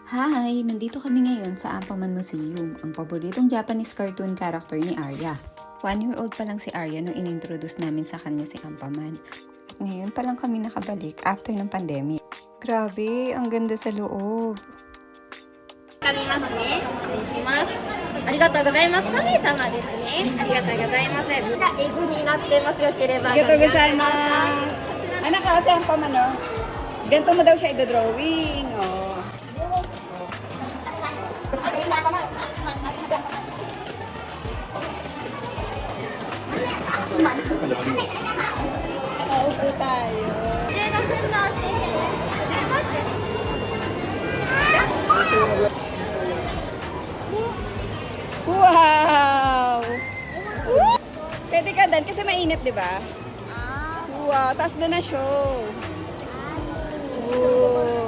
Hi! Nandito kami ngayon sa Ampaman Museum, ang paboritong Japanese cartoon character ni Arya. 1-year-old pa lang si Arya nung inintroduce namin sa kanya si Ampaman. At ngayon pa lang kami nakabalik after ng pandemic. Grabe, ang ganda sa loob. わかりますね。失礼します。ありがとうございます。カメ様ですね。ありがとうございます。がエグになってますよければ。Arigatou gozaimasu! Anak kasi Ampaman, no? Ganito mo daw siya i-drawing, oh. Paupo tayo. 15分のして。 Wow! Pwede ka dan kasi mainit, di ba? Wow, taas doon na show. Wow.